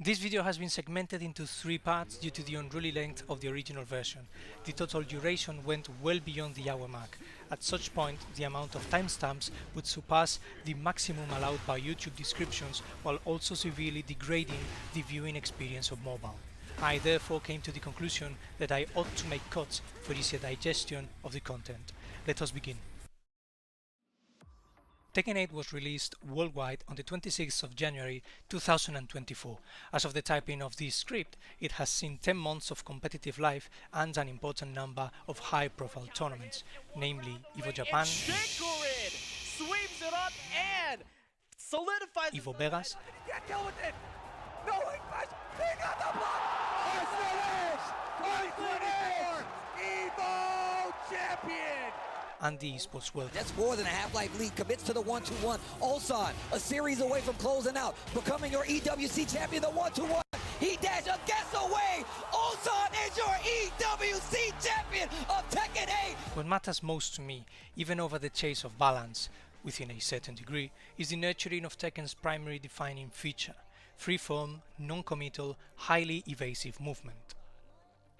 This video has been segmented into 3 parts due to the unruly length of the original version. The total duration went well beyond the hour mark. At such point, the amount of timestamps would surpass the maximum allowed by YouTube descriptions, while also severely degrading the viewing experience of mobile. I therefore came to the conclusion that I ought to make cuts for easier digestion of the content. Let us begin. Tekken 8 was released worldwide on the 26th of January 2024. As of the typing of this script, it has seen 10 months of competitive life and an important number of high-profile tournaments, namely Evo Japan, sweeps it up and solidifies Evo Vegas, Evo champion. and the Esports World Cup. That's more than a Half-Life lead, commits to the 1-2-1. Ulsan, a series away from closing out, becoming your EWC champion, the 1-2-1. He dashed a guess away. Ulsan is your EWC champion of Tekken 8. What matters most to me, even over the chase of balance, within a certain degree, is the nurturing of Tekken's primary defining feature: free-form, non-committal, highly evasive movement.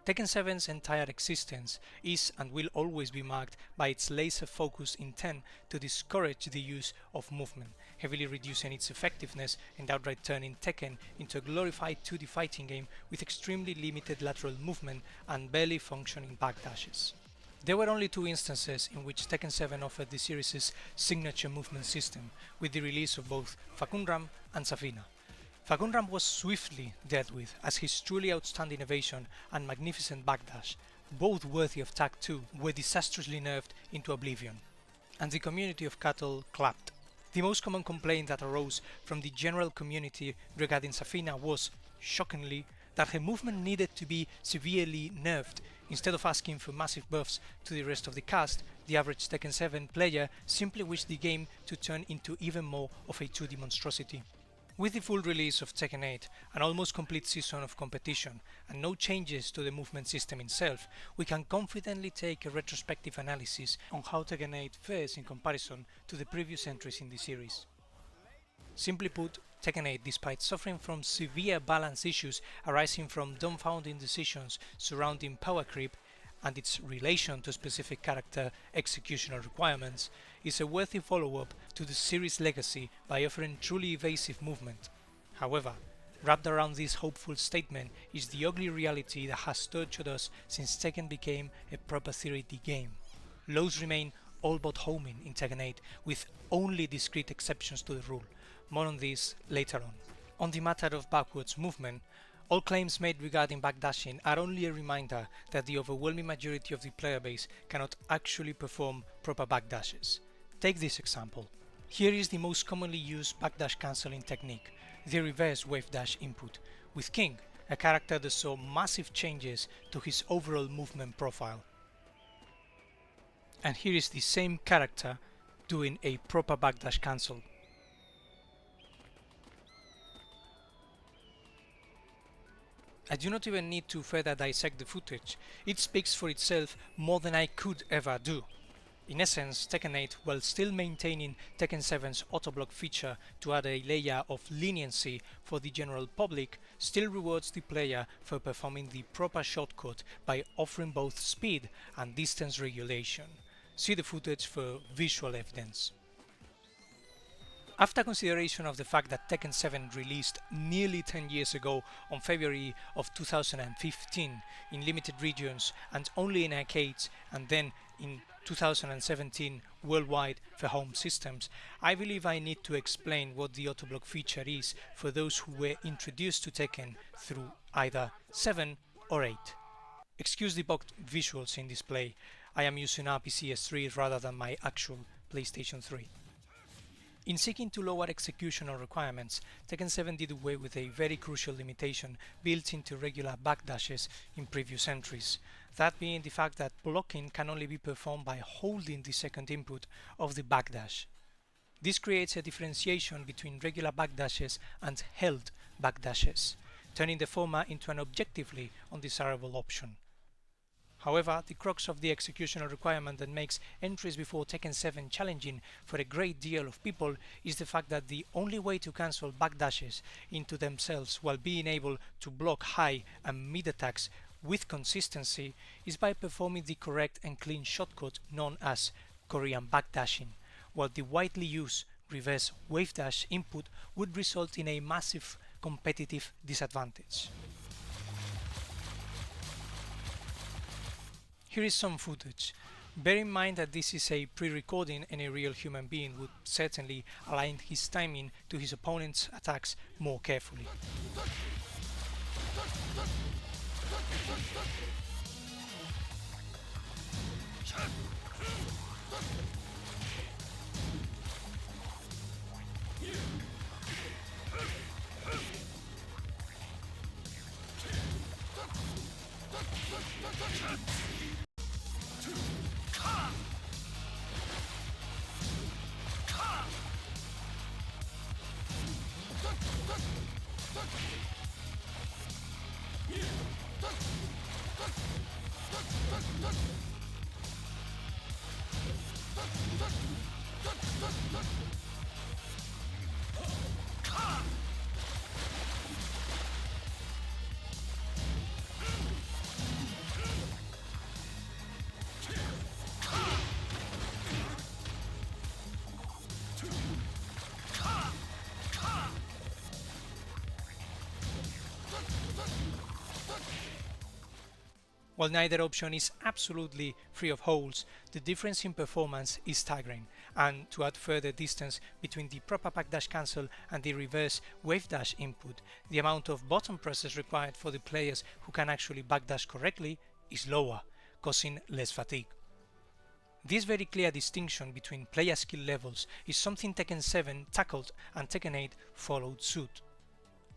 Tekken 7's entire existence is and will always be marked by its laser-focused intent to discourage the use of movement, heavily reducing its effectiveness and outright turning Tekken into a glorified 2D fighting game with extremely limited lateral movement and barely functioning backdashes. There were only 2 instances in which Tekken 7 offered the series' signature movement system, with the release of both Facunram and Safina. Facunram was swiftly dealt with, as his truly outstanding evasion and magnificent backdash, both worthy of Tag 2, were disastrously nerfed into oblivion, and the community of cattle clapped. The most common complaint that arose from the general community regarding Safina was, shockingly, that her movement needed to be severely nerfed. Instead of asking for massive buffs to the rest of the cast, the average Tekken 7 player simply wished the game to turn into even more of a 2D monstrosity. With the full release of Tekken 8, an almost complete season of competition, and no changes to the movement system itself, we can confidently take a retrospective analysis on how Tekken 8 fares in comparison to the previous entries in the series. Simply put, Tekken 8, despite suffering from severe balance issues arising from dumbfounding decisions surrounding power creep and its relation to specific character executional requirements, is a worthy follow-up to the series' legacy by offering truly evasive movement. However, wrapped around this hopeful statement is the ugly reality that has tortured us since Tekken became a proper 3D game. Lows remain all but homing in Tekken 8, with only discrete exceptions to the rule. More on this later on. On the matter of backwards movement, all claims made regarding backdashing are only a reminder that the overwhelming majority of the player base cannot actually perform proper backdashes. Take this example. Here is the most commonly used backdash cancelling technique, the reverse wave dash input, with King, a character that saw massive changes to his overall movement profile. And here is the same character doing a proper backdash cancel. I do not even need to further dissect the footage. It speaks for itself more than I could ever do. In essence, Tekken 8, while still maintaining Tekken 7's autoblock feature to add a layer of leniency for the general public, still rewards the player for performing the proper shortcut by offering both speed and distance regulation. See the footage for visual evidence. After consideration of the fact that Tekken 7 released nearly 10 years ago on February of 2015 in limited regions and only in arcades, and then in 2017 worldwide for home systems, I believe I need to explain what the autoblock feature is for those who were introduced to Tekken through either 7 or 8. Excuse the bugged visuals in display, I am using RPC S3 rather than my actual PlayStation 3. In seeking to lower executional requirements, Tekken 7 did away with a very crucial limitation built into regular backdashes in previous entries, that being the fact that blocking can only be performed by holding the second input of the backdash. This creates a differentiation between regular backdashes and held backdashes, turning the former into an objectively undesirable option. However, the crux of the executional requirement that makes entries before Tekken 7 challenging for a great deal of people is the fact that the only way to cancel backdashes into themselves while being able to block high and mid attacks with consistency is by performing the correct and clean shortcut known as Korean backdashing, while the widely used reverse wave dash input would result in a massive competitive disadvantage. Here is some footage. Bear in mind that this is a pre-recording and a real human being would certainly align his timing to his opponent's attacks more carefully. While neither option is absolutely free of holes, the difference in performance is staggering, and to add further distance between the proper backdash cancel and the reverse wave dash input, the amount of button presses required for the players who can actually backdash correctly is lower, causing less fatigue. This very clear distinction between player skill levels is something Tekken 7 tackled and Tekken 8 followed suit.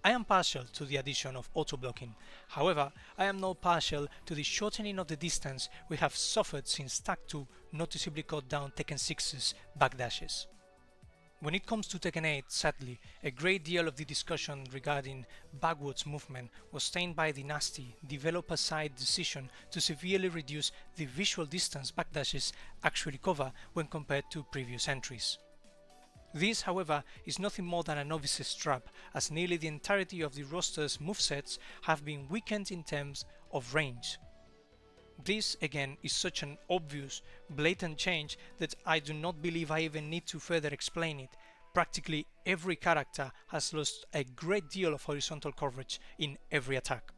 I am partial to the addition of auto-blocking, however, I am not partial to the shortening of the distance we have suffered since Tag 2 noticeably cut down Tekken 6's backdashes. When it comes to Tekken 8, sadly, a great deal of the discussion regarding backwards movement was tainted by the nasty developer-side decision to severely reduce the visual distance backdashes actually cover when compared to previous entries. This, however, is nothing more than a novice's trap, as nearly the entirety of the roster's movesets have been weakened in terms of range. This, again, is such an obvious, blatant change that I do not believe I even need to further explain it. Practically every character has lost a great deal of horizontal coverage in every attack.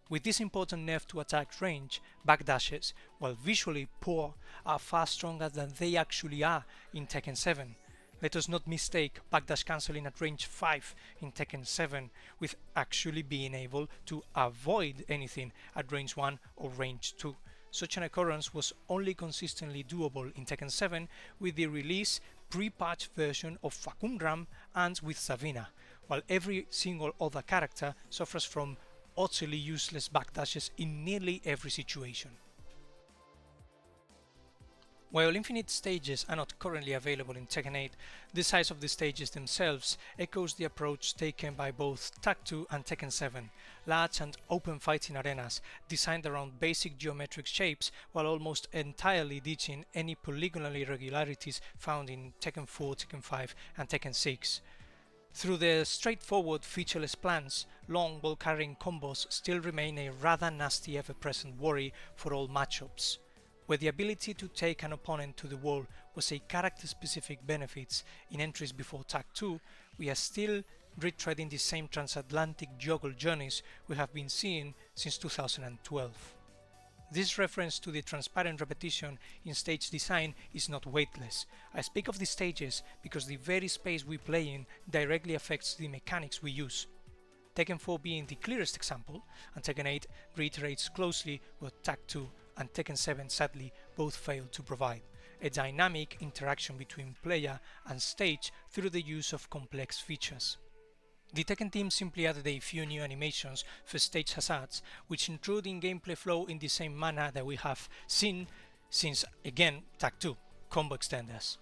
With this important nerf to attack range, backdashes, while visually poor, are far stronger than they actually are in Tekken 7. Let us not mistake backdash cancelling at range 5 in Tekken 7 with actually being able to avoid anything at range 1 or range 2. Such an occurrence was only consistently doable in Tekken 7 with the release pre-patch version of Facumram and with Savina, while every single other character suffers from utterly useless backdashes in nearly every situation. While infinite stages are not currently available in Tekken 8, the size of the stages themselves echoes the approach taken by both Tag 2 and Tekken 7, large and open fighting arenas designed around basic geometric shapes while almost entirely ditching any polygonal irregularities found in Tekken 4, Tekken 5 and Tekken 6. Through their straightforward featureless plans, long ball-carrying combos still remain a rather nasty ever-present worry for all matchups. Where the ability to take an opponent to the wall was a character-specific benefit in entries before Tag 2, we are still retreading the same transatlantic juggle journeys we have been seeing since 2012. This reference to the transparent repetition in stage design is not weightless. I speak of the stages because the very space we play in directly affects the mechanics we use. Tekken 4 being the clearest example, and Tekken 8 reiterates closely what Tag 2 and Tekken 7 sadly both failed to provide, a dynamic interaction between player and stage through the use of complex features. The Tekken team simply added a few new animations for stage hazards, which intrude in gameplay flow in the same manner that we have seen since, again, Tag 2, combo extenders.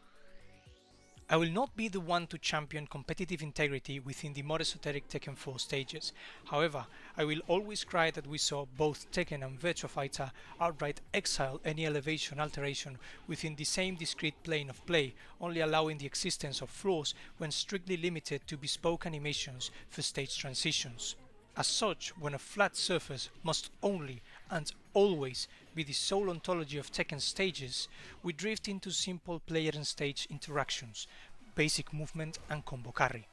I will not be the one to champion competitive integrity within the more esoteric Tekken 4 stages. However, I will always cry that we saw both Tekken and Virtua Fighter outright exile any elevation alteration within the same discrete plane of play, only allowing the existence of flaws when strictly limited to bespoke animations for stage transitions. As such, when a flat surface must only and always be the sole ontology of Tekken stages, we drift into simple player and stage interactions, basic movement and combo carry.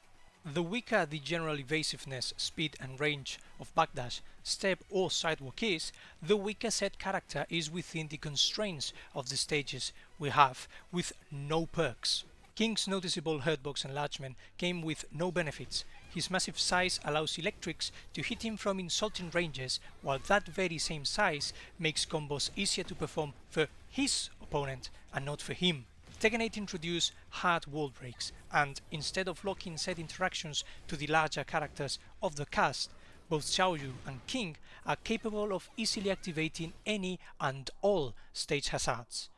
The weaker the general evasiveness, speed and range of backdash, step or sidewalk is, the weaker said character is within the constraints of the stages we have, with no perks. King's noticeable hurtbox enlargement came with no benefits. His massive size allows electrics to hit him from insulting ranges, while that very same size makes combos easier to perform for his opponent and not for him. Tekken 8 introduced hard wall breaks, and instead of locking said interactions to the larger characters of the cast, both Xiaoyu and King are capable of easily activating any and all stage hazards.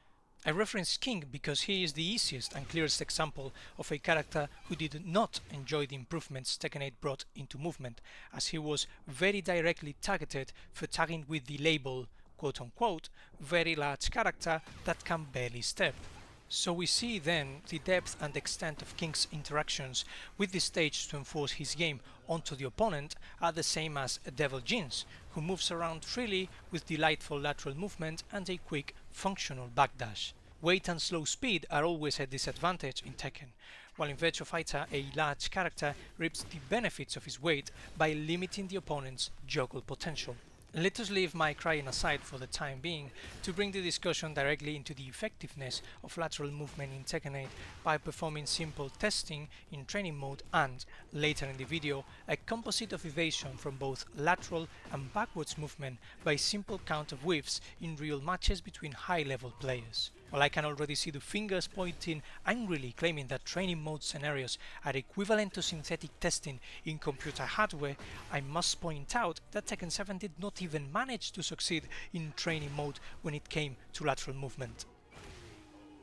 I reference King because he is the easiest and clearest example of a character who did not enjoy the improvements Tekken 8 brought into movement, as he was very directly targeted for tagging with the label quote-unquote very large character that can barely step. So we see then the depth and extent of King's interactions with the stage to enforce his game onto the opponent are the same as DJin's, who moves around freely with delightful lateral movement and a quick functional backdash. Weight and slow speed are always a disadvantage in Tekken, while in Virtua Fighter a large character reaps the benefits of his weight by limiting the opponent's juggle potential. Let us leave my crying aside for the time being to bring the discussion directly into the effectiveness of lateral movement in Tekken 8 by performing simple testing in training mode and, later in the video, a composite of evasion from both lateral and backwards movement by simple count of whiffs in real matches between high-level players. While I can already see the fingers pointing angrily claiming that training mode scenarios are equivalent to synthetic testing in computer hardware, I must point out that Tekken 7 did not even manage to succeed in training mode when it came to lateral movement.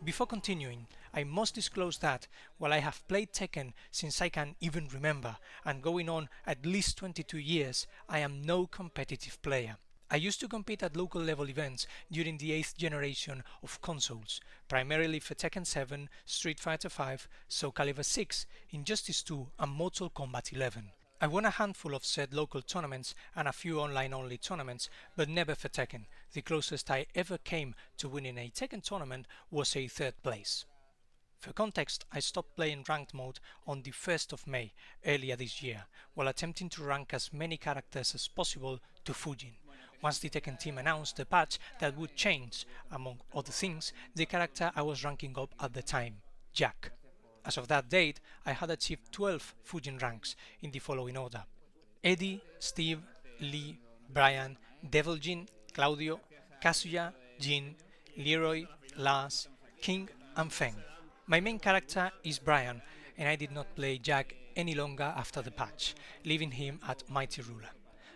Before continuing, I must disclose that, while I have played Tekken since I can even remember, and going on at least 22 years, I am no competitive player. I used to compete at local level events during the 8th generation of consoles, primarily for Tekken 7, Street Fighter V, Soul Calibur 6, Injustice 2 and Mortal Kombat 11. I won a handful of said local tournaments and a few online-only tournaments, but never for Tekken. The closest I ever came to winning a Tekken tournament was a 3rd place. For context, I stopped playing ranked mode on the 1st of May earlier this year, while attempting to rank as many characters as possible to Fujin. Once the Tekken team announced the patch that would change, among other things, the character I was ranking up at the time, Jack. As of that date, I had achieved 12 Fujin ranks in the following order: Eddie, Steve, Lee, Brian, DJin, Claudio, Kazuya, Jin, Leroy, Lars, King and Feng. My main character is Brian, and I did not play Jack any longer after the patch, leaving him at Mighty Ruler.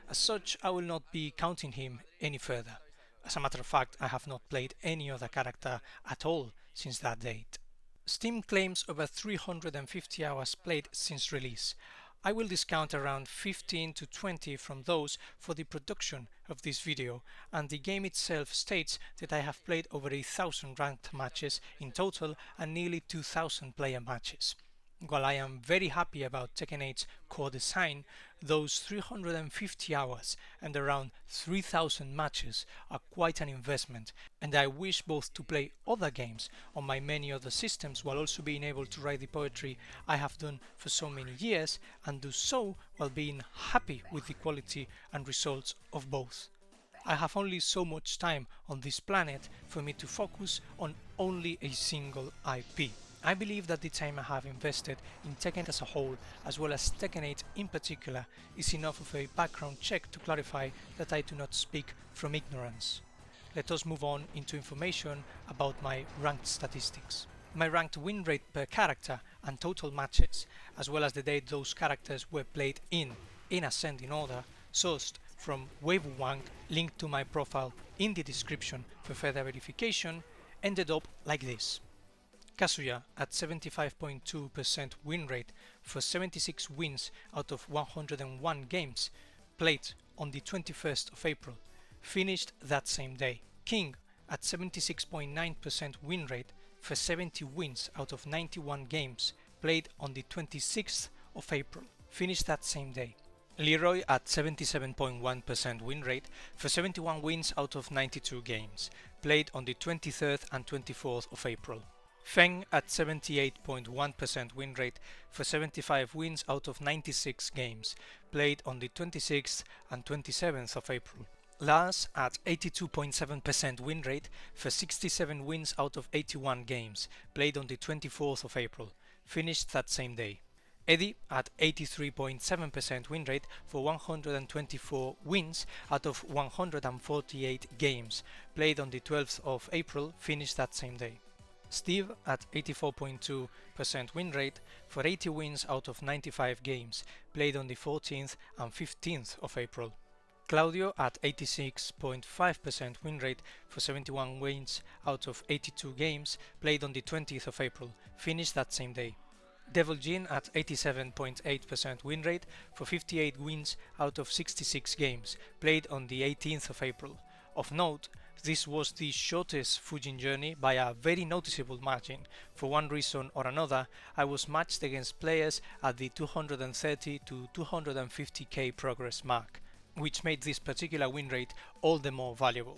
As such, I will not be counting him any further. As a matter of fact, I have not played any other character at all since that date. Steam claims over 350 hours played since release. I will discount around 15 to 20 from those for the production of this video, and the game itself states that I have played over 1,000 ranked matches in total and nearly 2,000 player matches. While I am very happy about Tekken 8's core design, those 350 hours and around 3,000 matches are quite an investment, and I wish both to play other games on my many other systems while also being able to write the poetry I have done for so many years, and do so while being happy with the quality and results of both. I have only so much time on this planet for me to focus on only a single IP. I believe that the time I have invested in Tekken as a whole, as well as Tekken 8 in particular, is enough of a background check to clarify that I do not speak from ignorance. Let us move on into information about my ranked statistics. My ranked win rate per character and total matches, as well as the date those characters were played in ascending order, sourced from Weibo, linked to my profile in the description for further verification, ended up like this. Kazuya at 75.2% win rate for 76 wins out of 101 games, played on the 21st of April, finished that same day. King at 76.9% win rate for 70 wins out of 91 games, played on the 26th of April, finished that same day. Leroy at 77.1% win rate for 71 wins out of 92 games, played on the 23rd and 24th of April. Feng at 78.1% win rate for 75 wins out of 96 games, played on the 26th and 27th of April. Lars at 82.7% win rate for 67 wins out of 81 games, played on the 24th of April, finished that same day. Eddie at 83.7% win rate for 124 wins out of 148 games, played on the 12th of April, finished that same day. Steve at 84.2% win rate for 80 wins out of 95 games, played on the 14th and 15th of April. Claudio at 86.5% win rate for 71 wins out of 82 games, played on the 20th of April, finished that same day. DJin at 87.8% win rate for 58 wins out of 66 games, played on the 18th of April. Of note, this was the shortest Fujin journey by a very noticeable margin. For one reason or another, I was matched against players at the 230 to 250k progress mark, which made this particular win rate all the more valuable.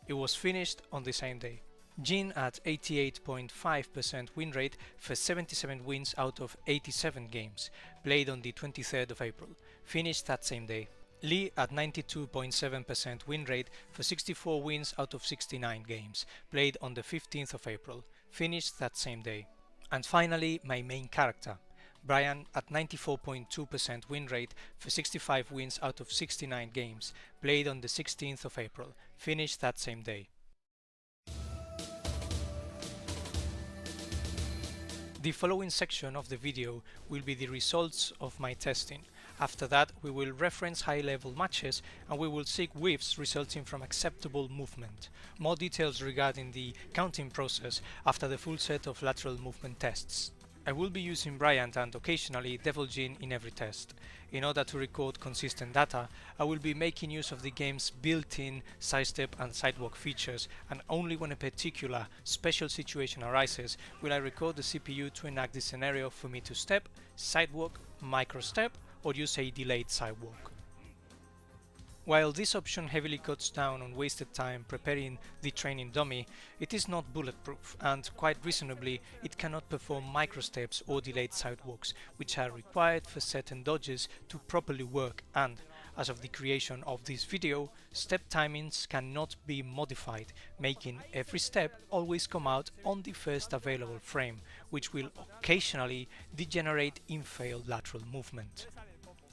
It was finished on the same day. Jin at 88.5% win rate for 77 wins out of 87 games, played on the 23rd of April, finished that same day. Lee at 92.7% win rate for 64 wins out of 69 games, played on the 15th of April, finished that same day. And finally, my main character, Brian at 94.2% win rate for 65 wins out of 69 games, played on the 16th of April, finished that same day. The following section of the video will be the results of my testing. After that, we will reference high-level matches and we will seek whiffs resulting from acceptable movement. More details regarding the counting process after the full set of lateral movement tests. I will be using Bryant and occasionally DJin in every test. In order to record consistent data, I will be making use of the game's built-in sidestep and sidewalk features, and only when a particular special situation arises will I record the CPU to enact the scenario for me to step, sidewalk, micro-step, or use a delayed sidewalk. While this option heavily cuts down on wasted time preparing the training dummy, it is not bulletproof, and quite reasonably it cannot perform microsteps or delayed sidewalks, which are required for certain dodges to properly work, and, as of the creation of this video, step timings cannot be modified, making every step always come out on the first available frame, which will occasionally degenerate in failed lateral movement.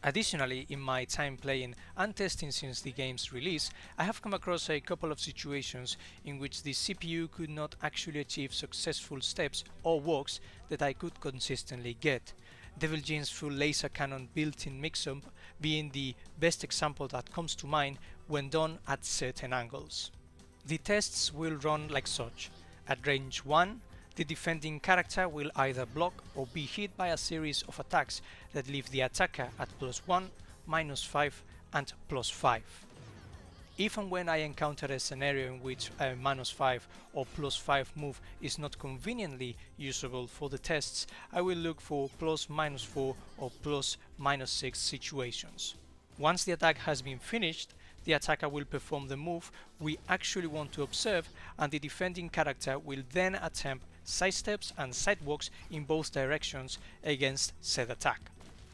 Additionally, in my time playing and testing since the game's release, I have come across a couple of situations in which the CPU could not actually achieve successful steps or walks that I could consistently get. DJin's full laser cannon built-in mix-up being the best example that comes to mind when done at certain angles. The tests will run like such. At range 1, the defending character will either block or be hit by a series of attacks that leave the attacker at +1, -5 and +5. If and when I encounter a scenario in which a -5 or +5 move is not conveniently usable for the tests, I will look for +-4 or +-6 situations. Once the attack has been finished, the attacker will perform the move we actually want to observe, and the defending character will then attempt sidesteps and sidewalks in both directions against said attack.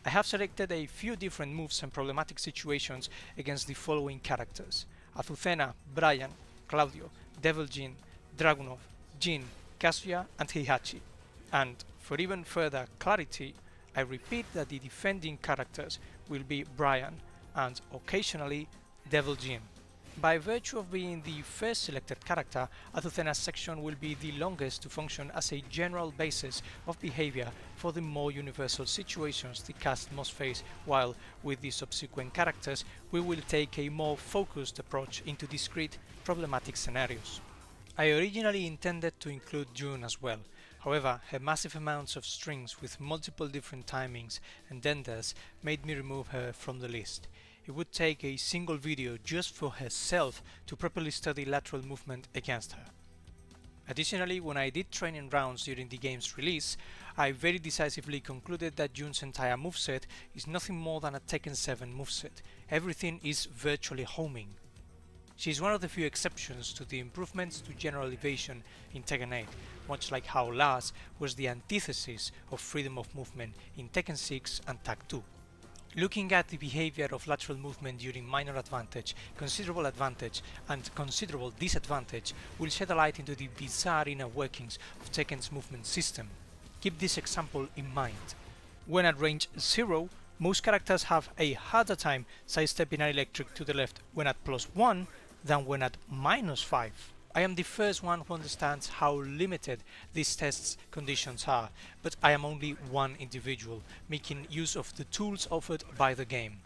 I have selected a few different moves and problematic situations against the following characters: Azucena, Brian, Claudio, DJin, Dragunov, Jin, Kazuya and Heihachi. And for even further clarity, I repeat that the defending characters will be Brian and occasionally DJin. By virtue of being the first selected character, Azucena's section will be the longest to function as a general basis of behavior for the more universal situations the cast must face, while with the subsequent characters we will take a more focused approach into discrete problematic scenarios. I originally intended to include June as well, However, her massive amounts of strings with multiple different timings and enders made me remove her from the list. It would take a single video just for herself to properly study lateral movement against her. Additionally, when I did training rounds during the game's release, I very decisively concluded that Jun's entire moveset is nothing more than a Tekken 7 moveset. Everything is virtually homing. She is one of the few exceptions to the improvements to general evasion in Tekken 8, much like how Lars was the antithesis of freedom of movement in Tekken 6 and Tag 2. Looking at the behavior of lateral movement during minor advantage, considerable advantage and considerable disadvantage will shed a light into the bizarre inner workings of Tekken's movement system. Keep this example in mind. When at range 0, most characters have a harder time sidestepping an electric to the left when at +1 than when at -5. I am the first one who understands how limited these tests conditions are, but I am only one individual, making use of the tools offered by the game.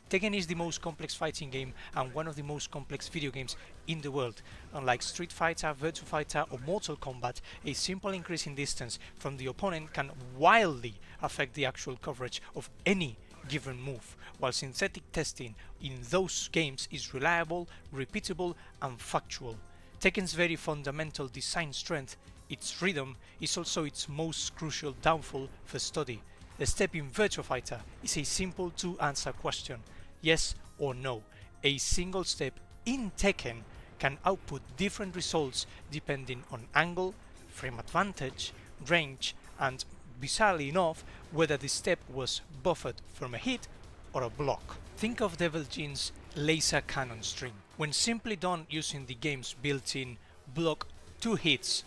Tekken is the most complex fighting game and one of the most complex video games in the world. Unlike Street Fighter, Virtua Fighter or Mortal Kombat, a simple increase in distance from the opponent can wildly affect the actual coverage of any given move, while synthetic testing in those games is reliable, repeatable and factual. Tekken's very fundamental design strength, its freedom, is also its most crucial downfall for study. The step in Virtua Fighter is a simple two-answer question, yes or no. A single step in Tekken can output different results depending on angle, frame advantage, range and, bizarrely enough, whether the step was buffered from a hit or a block. Think of DJin's laser cannon string. When simply done using the game's built-in block 2 hits,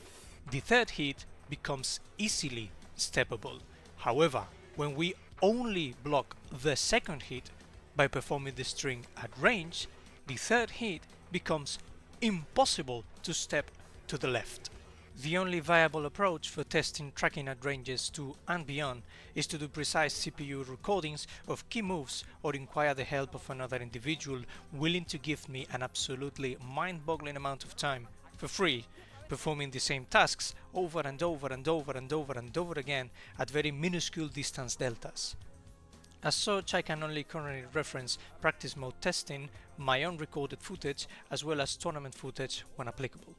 the third hit becomes easily steppable. However, when we only block the second hit by performing the string at range, the third hit becomes impossible to step to the left. The only viable approach for testing tracking at ranges 2 and beyond is to do precise CPU recordings of key moves or inquire the help of another individual willing to give me an absolutely mind-boggling amount of time for free, performing the same tasks over and over and over and over and over again at very minuscule distance deltas. As such, I can only currently reference practice mode testing, my own recorded footage, as well as tournament footage when applicable.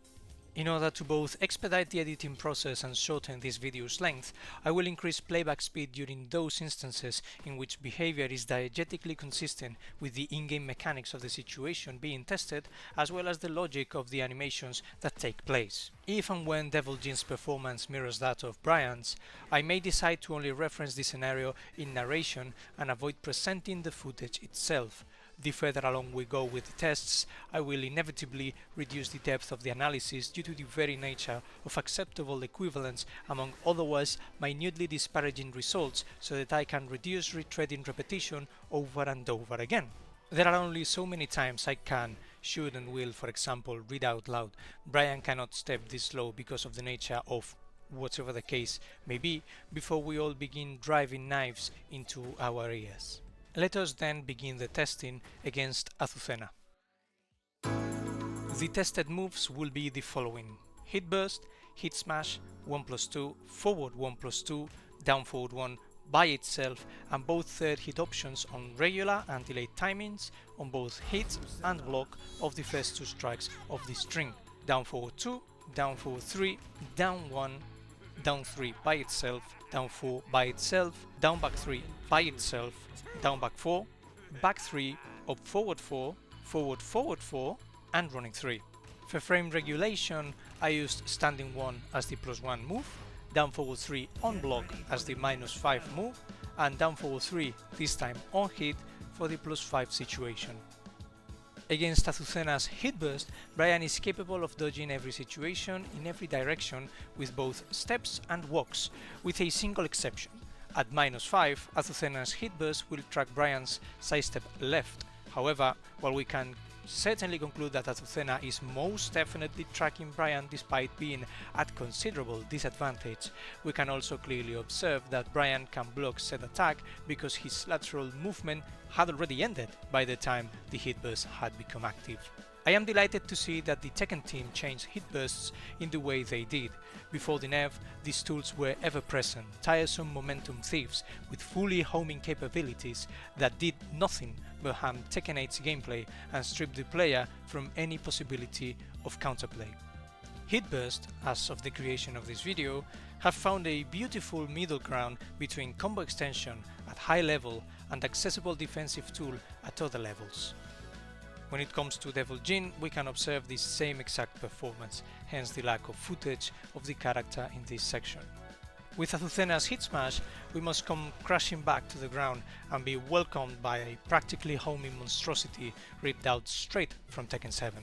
In order to both expedite the editing process and shorten this video's length, I will increase playback speed during those instances in which behavior is diegetically consistent with the in-game mechanics of the situation being tested, as well as the logic of the animations that take place. If and when DJin's performance mirrors that of Brian's, I may decide to only reference the scenario in narration and avoid presenting the footage itself. The further along we go with the tests, I will inevitably reduce the depth of the analysis due to the very nature of acceptable equivalence among otherwise minutely disparaging results, so that I can reduce retreading repetition over and over again. There are only so many times I can, should and will, for example, read out loud, "Brian cannot step this slow because of the nature of," whatever the case may be, before we all begin driving knives into our ears. Let us then begin the testing against Azucena. The tested moves will be the following: hit burst, hit smash, 1+2, forward 1+2, down forward 1 by itself, and both third hit options on regular and delayed timings on both hit and block of the first 2 strikes of the string. Down forward 2, down forward 3, down 1, down 3 by itself, down 4 by itself, down back 3 by itself, down back 4, back 3, up forward 4, forward forward 4, and running 3. For frame regulation, I used standing 1 as the +1 move, down forward 3 on block as the -5 move, and down forward 3, this time on hit, for the +5 situation. Against Azucena's hit burst, Brian is capable of dodging every situation in every direction with both steps and walks, with a single exception. At -5, Azucena's hit burst will track Brian's sidestep left. However, while we can certainly conclude that Azucena is most definitely tracking Brian despite being at considerable disadvantage, we can also clearly observe that Brian can block said attack because his lateral movement had already ended by the time the hit burst had become active. I am delighted to see that the Tekken team changed hit bursts in the way they did. Before the nerf, these tools were ever-present, tiresome momentum thieves with fully homing capabilities that did nothing but harm Tekken 8's gameplay and strip the player from any possibility of counterplay. Hit burst, as of the creation of this video, have found a beautiful middle ground between combo extension at high level and accessible defensive tool at other levels. When it comes to DJin, we can observe the same exact performance, hence the lack of footage of the character in this section. With Azucena's hit smash, we must come crashing back to the ground and be welcomed by a practically homing monstrosity ripped out straight from Tekken 7.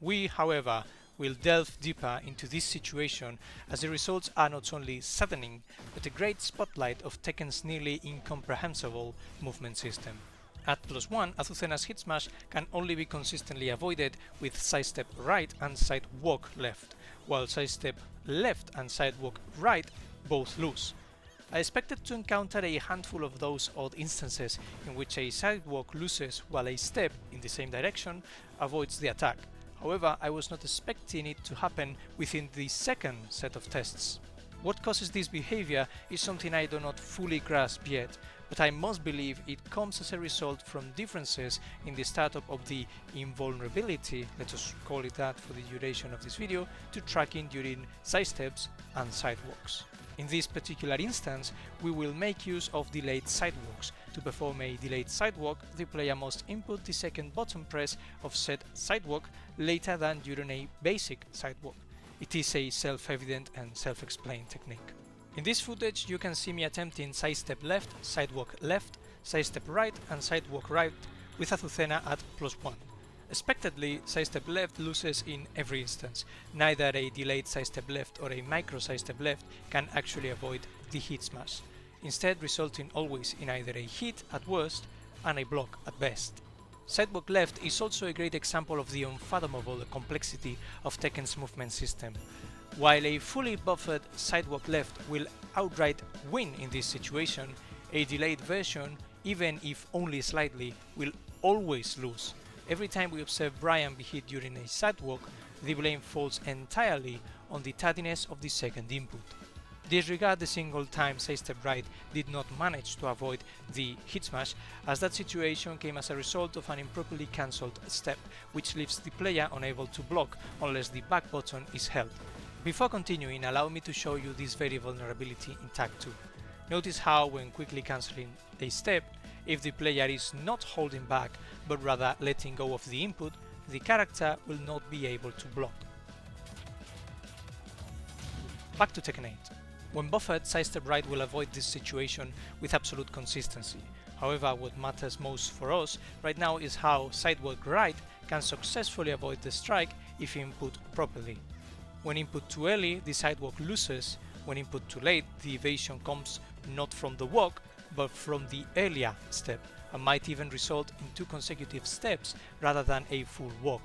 We, however, will delve deeper into this situation as the results are not only saddening, but a great spotlight of Tekken's nearly incomprehensible movement system. At +1, Azucena's hit smash can only be consistently avoided with sidestep right and sidewalk left, while sidestep left and sidewalk right both lose. I expected to encounter a handful of those odd instances in which a sidewalk loses while a step in the same direction avoids the attack. However, I was not expecting it to happen within the second set of tests. What causes this behavior is something I do not fully grasp yet, but I must believe it comes as a result from differences in the startup of the invulnerability, let us call it that for the duration of this video, to tracking during sidesteps and sidewalks. In this particular instance, we will make use of delayed sidewalks. To perform a delayed sidewalk, the player must input the second button press of said sidewalk later than during a basic sidewalk. It is a self-evident and self-explained technique. In this footage you can see me attempting sidestep left, sidewalk left, sidestep right and sidewalk right with Azucena at +1. Expectedly, sidestep left loses in every instance. Neither a delayed sidestep left or a micro sidestep left can actually avoid the hit smash, instead resulting always in either a hit at worst and a block at best. Sidewalk left is also a great example of the unfathomable complexity of Tekken's movement system. While a fully buffered sidewalk left will outright win in this situation, a delayed version, even if only slightly, will always lose. Every time we observe Brian be hit during a sidewalk, the blame falls entirely on the tardiness of the second input. Disregard the single time sidestep right did not manage to avoid the hit smash, as that situation came as a result of an improperly cancelled step, which leaves the player unable to block unless the back button is held. Before continuing, allow me to show you this very vulnerability in Tag 2. Notice how when quickly cancelling a step, if the player is not holding back but rather letting go of the input, the character will not be able to block. Back to Tekken 8. When buffered, sidestep right will avoid this situation with absolute consistency. However, what matters most for us right now is how sidewalk right can successfully avoid the strike if input properly. When input too early, the sidewalk loses. When input too late, the evasion comes not from the walk, but from the earlier step, and might even result in 2 consecutive steps rather than a full walk.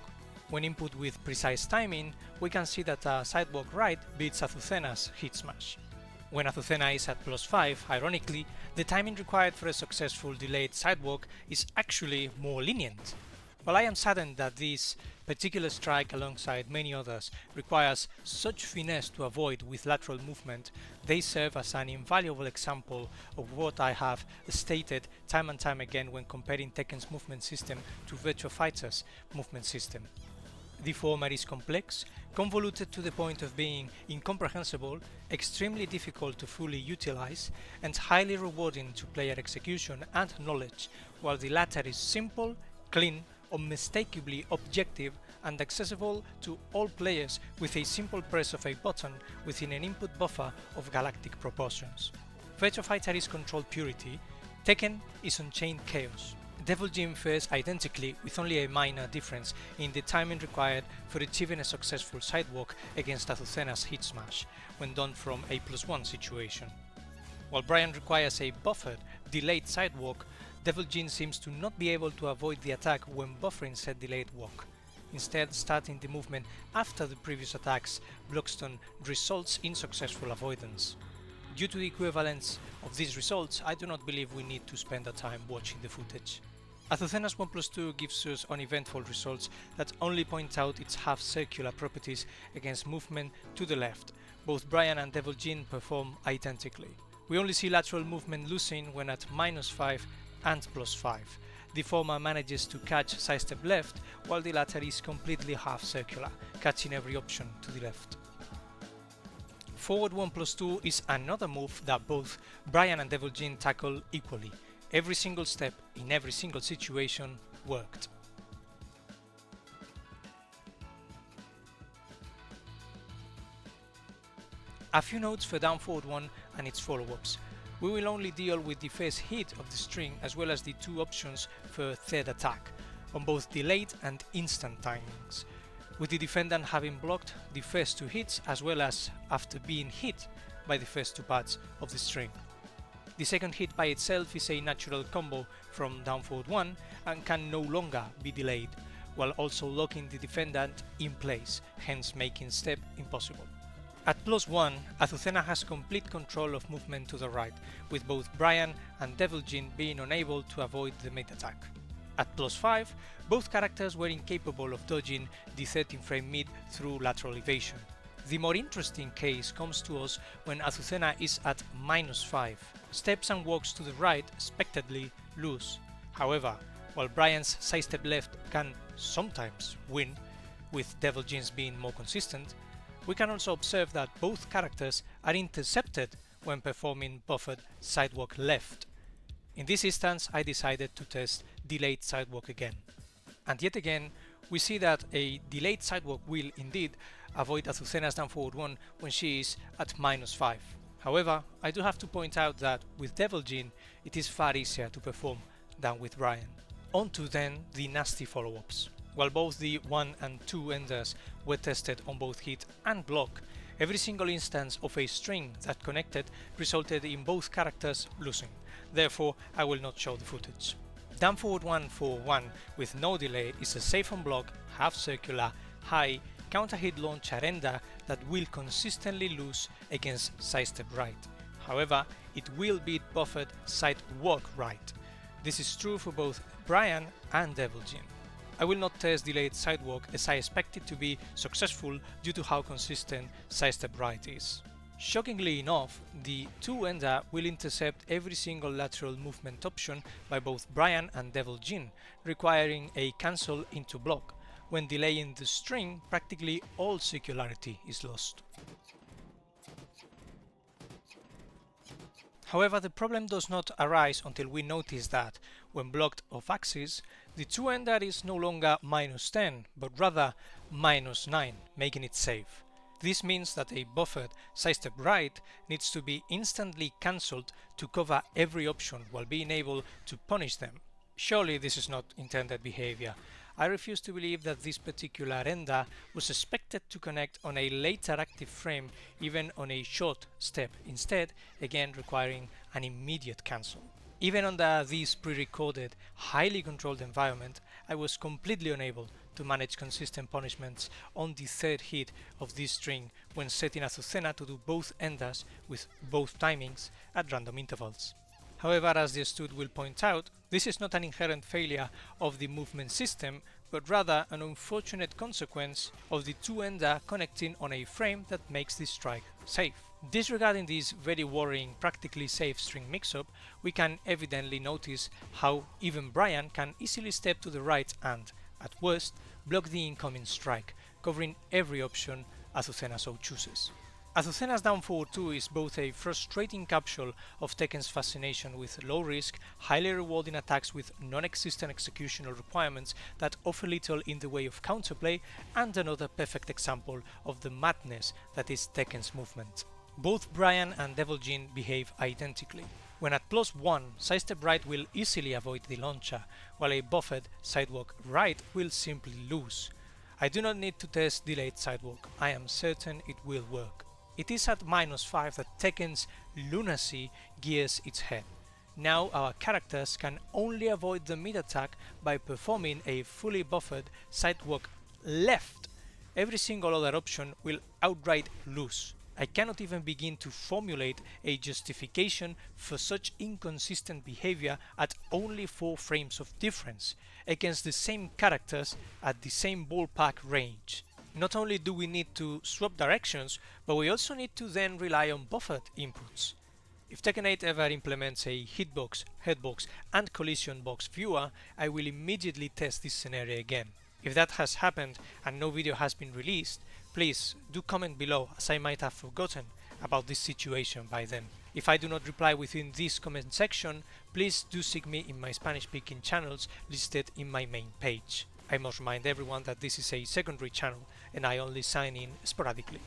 When input with precise timing, we can see that a sidewalk right beats Azucena's hit smash. When Azucena is at +5, ironically, the timing required for a successful delayed sidewalk is actually more lenient. While I am saddened that this particular strike, alongside many others, requires such finesse to avoid with lateral movement, they serve as an invaluable example of what I have stated time and time again when comparing Tekken's movement system to Virtua Fighter's movement system. The former is complex, convoluted to the point of being incomprehensible, extremely difficult to fully utilize, and highly rewarding to player execution and knowledge, while the latter is simple, clean, unmistakably objective and accessible to all players with a simple press of a button within an input buffer of galactic proportions. Virtua Fighter is controlled purity, Tekken is unchained chaos. DJin fares identically with only a minor difference in the timing required for achieving a successful sidewalk against Azucena's hit smash when done from a +1 situation. While Brian requires a buffered, delayed sidewalk, DJin seems to not be able to avoid the attack when buffering said delayed walk. Instead, starting the movement after the previous attack's blockstone results in successful avoidance. Due to the equivalence of these results, I do not believe we need to spend our time watching the footage. Azucena's 1+2 gives us uneventful results that only point out its half-circular properties against movement to the left. Both Brian and DJin perform identically. We only see lateral movement losing when at -5 and +5. The former manages to catch sidestep left, while the latter is completely half-circular, catching every option to the left. Forward 1+2 is another move that both Brian and DJin tackle equally. Every single step in every single situation worked. A few notes for down forward 1 and its follow-ups. We will only deal with the first hit of the string as well as the two options for third attack, on both delayed and instant timings, with the defendant having blocked the first two hits as well as after being hit by the first two parts of the string. The second hit by itself is a natural combo from down forward 1 and can no longer be delayed, while also locking the defendant in place, hence making step impossible. At +1, Azucena has complete control of movement to the right, with both Brian and DJin being unable to avoid the mid attack. At +5, both characters were incapable of dodging the 13 frame mid through lateral evasion. The more interesting case comes to us when Azucena is at -5. Steps and walks to the right expectedly lose. However, while Brian's sidestep left can sometimes win, with DJin's being more consistent, we can also observe that both characters are intercepted when performing buffered sidewalk left. In this instance, I decided to test delayed sidewalk again. And yet again, we see that a delayed sidewalk will indeed avoid Azucena's down forward 1 when she is at -5. However, I do have to point out that with DJin it is far easier to perform than with Brian. On to then the nasty follow-ups. While both the 1 and 2 enders were tested on both hit and block, every single instance of a string that connected resulted in both characters losing. Therefore, I will not show the footage. Down forward 1 for 1 with no delay is a safe on block, half circular, high, counter hit launcher ender that will consistently lose against sidestep right. However, it will beat buffered sidewalk right. This is true for both Brian and DJin. I will not test delayed sidewalk as I expect it to be successful due to how consistent sidestep right is. Shockingly enough, the 2 ender will intercept every single lateral movement option by both Brian and DJin, requiring a cancel into block. When delaying the string, practically all circularity is lost. However, the problem does not arise until we notice that, when blocked off axis, the 2 ender is no longer -10, but rather -9, making it safe. This means that a buffered sidestep right needs to be instantly cancelled to cover every option while being able to punish them. Surely this is not intended behavior. I refuse to believe that this particular ender was expected to connect on a later active frame, even on a short step, instead again requiring an immediate cancel. Even under this pre-recorded, highly controlled environment, I was completely unable to manage consistent punishments on the third hit of this string when setting Azucena to do both enders with both timings at random intervals. However, as the astute will point out, this is not an inherent failure of the movement system, but rather an unfortunate consequence of the 2 ender connecting on a frame that makes the strike safe. Disregarding this very worrying, practically safe string mix-up, we can evidently notice how even Brian can easily step to the right and, at worst, block the incoming strike, covering every option Azucena so chooses. Azucena's down forward 2 is both a frustrating capsule of Tekken's fascination with low risk, highly rewarding attacks with non-existent executional requirements that offer little in the way of counterplay, and another perfect example of the madness that is Tekken's movement. Both Brian and DJin behave identically. When at +1, sidestep right will easily avoid the launcher, while a buffered sidewalk right will simply lose. I do not need to test delayed sidewalk, I am certain it will work. It is at -5 that Tekken's lunacy gears its head. Now our characters can only avoid the mid attack by performing a fully buffered sidewalk left. Every single other option will outright lose. I cannot even begin to formulate a justification for such inconsistent behavior at only 4 frames of difference against the same characters at the same ballpark range. Not only do we need to swap directions, but we also need to then rely on buffered inputs. If Tekken 8 ever implements a hitbox, headbox and collision box viewer, I will immediately test this scenario again. If that has happened and no video has been released, please do comment below, as I might have forgotten about this situation by then. If I do not reply within this comment section, please do seek me in my Spanish speaking channels listed in my main page. I must remind everyone that this is a secondary channel and I only sign in sporadically.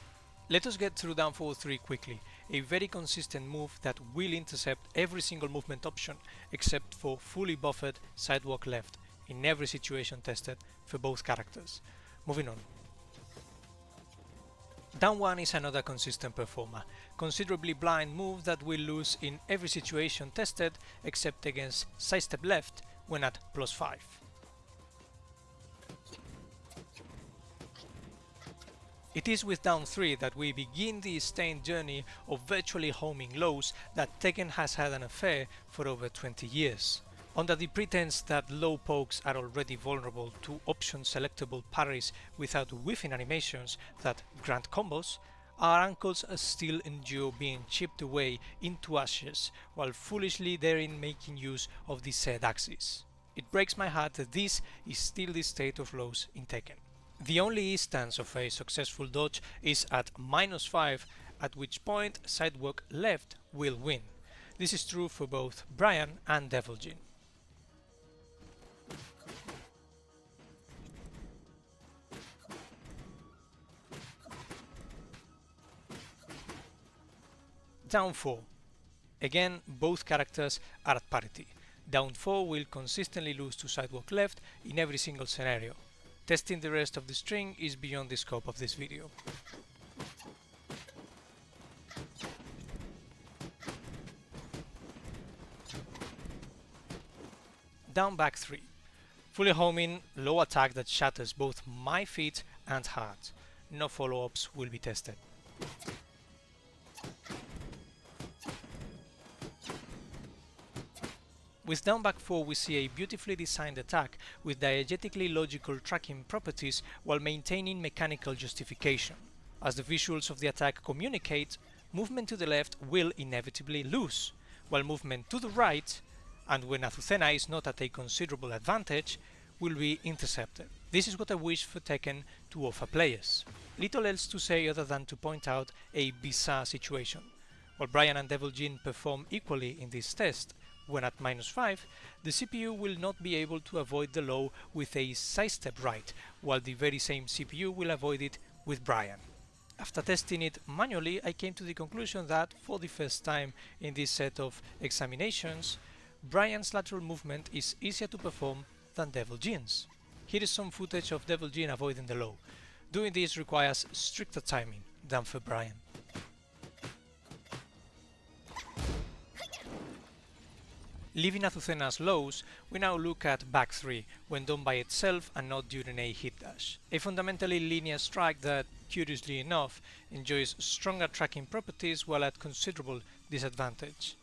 Let us get through down forward 3 quickly, a very consistent move that will intercept every single movement option except for fully buffered sidewalk left in every situation tested for both characters. Moving on. Down 1 is another consistent performer, considerably blind move that will lose in every situation tested except against sidestep left when at +5. It is with down 3 that we begin the sustained journey of virtually homing lows that Tekken has had an affair for over 20 years. Under the pretense that low pokes are already vulnerable to option selectable parries without whiffing animations that grant combos, our ankles still endure being chipped away into ashes while foolishly therein making use of the said axis. It breaks my heart that this is still the state of lows in Tekken. The only instance of a successful dodge is at -5, at which point sidewalk left will win. This is true for both Brian and DJin. Down 4. Again, both characters are at parity. Down 4 will consistently lose to sidewalk left in every single scenario. Testing the rest of the string is beyond the scope of this video. Down back 3. Fully homing, low attack that shatters both my feet and heart. No follow-ups will be tested. With down back 4 we see a beautifully designed attack with diegetically logical tracking properties while maintaining mechanical justification. As the visuals of the attack communicate, movement to the left will inevitably lose, while movement to the right, and when Azucena is not at a considerable advantage, will be intercepted. This is what I wish for Tekken to offer players. Little else to say other than to point out a bizarre situation. While Brian and DJin perform equally in this test, when at -5, the CPU will not be able to avoid the low with a sidestep right, while the very same CPU will avoid it with Brian. After testing it manually, I came to the conclusion that, for the first time in this set of examinations, Brian's lateral movement is easier to perform than DJin's. Here is some footage of DJin avoiding the low. Doing this requires stricter timing than for Brian. Leaving Azucena's lows, we now look at back 3, when done by itself and not during a hit dash. A fundamentally linear strike that, curiously enough, enjoys stronger tracking properties while at considerable disadvantage.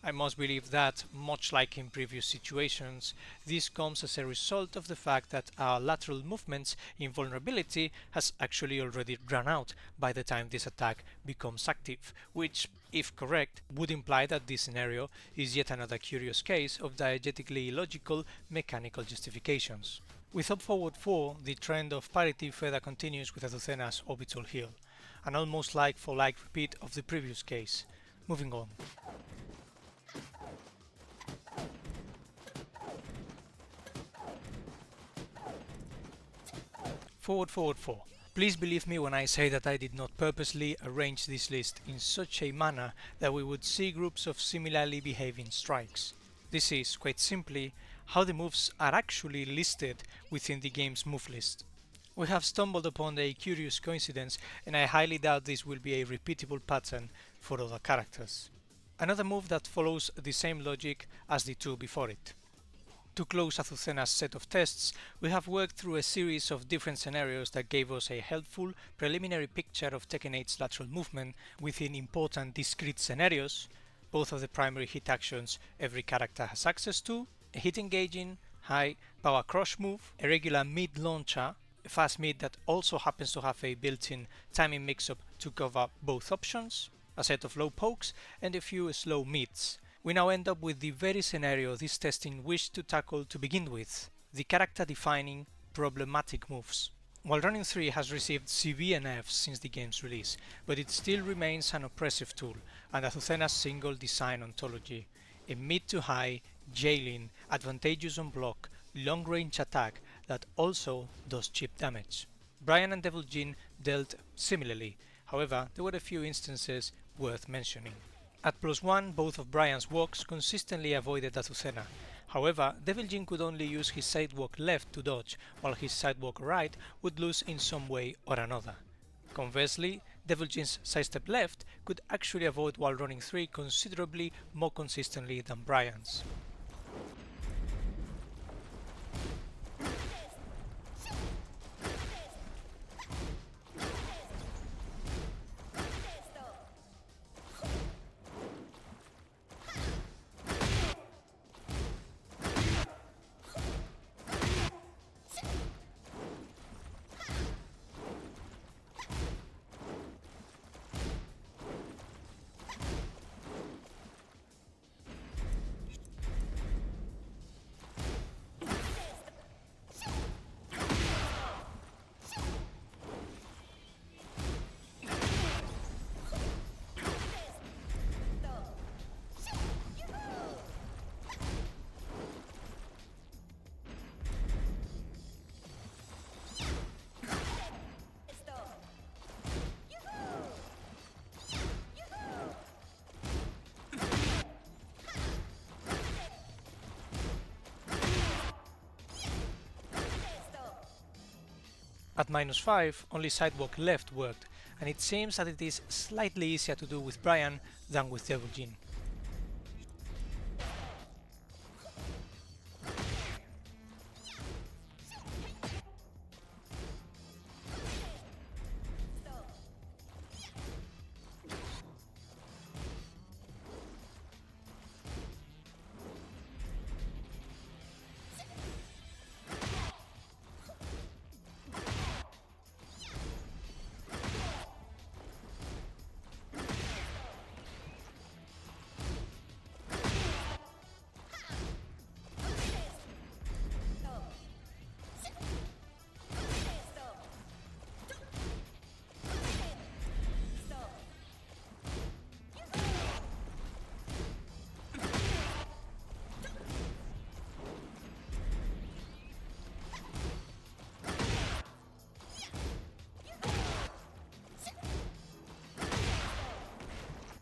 I must believe that, much like in previous situations, this comes as a result of the fact that our lateral movement's invulnerability has actually already run out by the time this attack becomes active, which, if correct, would imply that this scenario is yet another curious case of diegetically illogical mechanical justifications. With up forward 4, the trend of parity further continues with Azucena's orbital heel, an almost like for like repeat of the previous case. Moving on. Forward 4. Please believe me when I say that I did not purposely arrange this list in such a manner that we would see groups of similarly behaving strikes. This is, quite simply, how the moves are actually listed within the game's move list. We have stumbled upon a curious coincidence, and I highly doubt this will be a repeatable pattern for other characters. Another move that follows the same logic as the two before it. To close Azucena's set of tests, we have worked through a series of different scenarios that gave us a helpful preliminary picture of Tekken 8's lateral movement within important discrete scenarios, both of the primary hit actions every character has access to, a hit engaging, high, power crush move, a regular mid launcher, a fast mid that also happens to have a built-in timing mix-up to cover both options, a set of low pokes, and a few slow mids. We now end up with the very scenario this testing wished to tackle to begin with, the character-defining problematic moves. While Running 3 has received severe nerfs since the game's release, but it still remains an oppressive tool, and Azucena's single design ontology, a mid to high, jailing, advantageous on block, long range attack that also does chip damage. Brian and DJin dealt similarly, however there were a few instances worth mentioning. At +1, both of Brian's walks consistently avoided Azucena. However, DJin could only use his sidewalk left to dodge, while his sidewalk right would lose in some way or another. Conversely, DJin's sidestep left could actually avoid while Running 3 considerably more consistently than Brian's. At -5, only sidewalk left worked, and it seems that it is slightly easier to do with Brian than with DJin.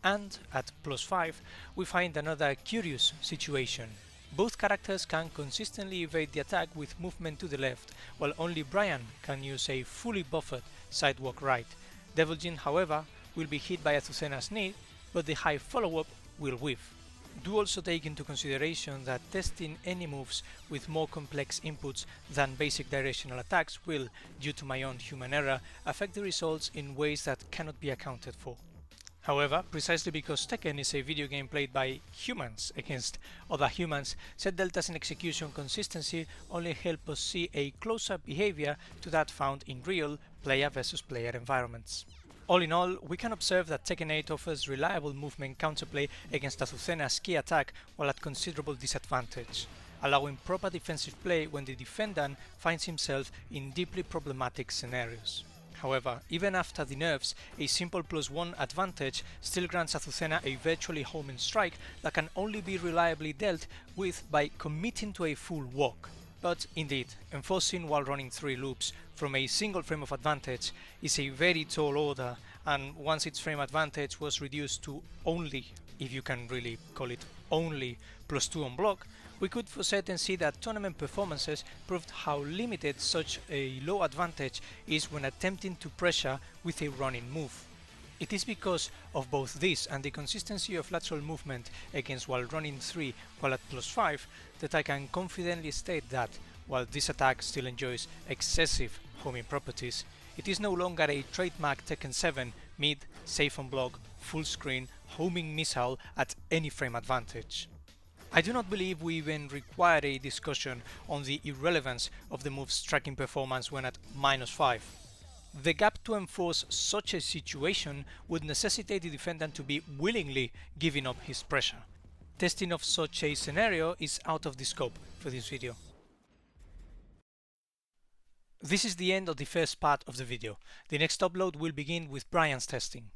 And at +5, we find another curious situation. Both characters can consistently evade the attack with movement to the left, while only Brian can use a fully buffered sidewalk right. DJin, however, will be hit by Azucena's knee, but the high follow-up will whiff. Do also take into consideration that testing any moves with more complex inputs than basic directional attacks will, due to my own human error, affect the results in ways that cannot be accounted for. However, precisely because Tekken is a video game played by humans against other humans, set deltas in execution consistency only help us see a closer behavior to that found in real player versus player environments. All in all, we can observe that Tekken 8 offers reliable movement counterplay against Azucena's key attack while at considerable disadvantage, allowing proper defensive play when the defendant finds himself in deeply problematic scenarios. However, even after the nerfs, a simple +1 advantage still grants Azucena a virtually homing strike that can only be reliably dealt with by committing to a full walk. But indeed, enforcing while running 3 loops from a single frame of advantage is a very tall order, and once its frame advantage was reduced to only, if you can really call it only, +2 on block, we could for certain see that tournament performances proved how limited such a low advantage is when attempting to pressure with a running move. It is because of both this and the consistency of lateral movement against while running 3 while at +5 that I can confidently state that, while this attack still enjoys excessive homing properties, it is no longer a trademark Tekken 7 mid, safe on block, full screen, homing missile at any frame advantage. I do not believe we even require a discussion on the irrelevance of the move's tracking performance when at -5. The gap to enforce such a situation would necessitate the defendant to be willingly giving up his pressure. Testing of such a scenario is out of the scope for this video. This is the end of the first part of the video. The next upload will begin with Brian's testing.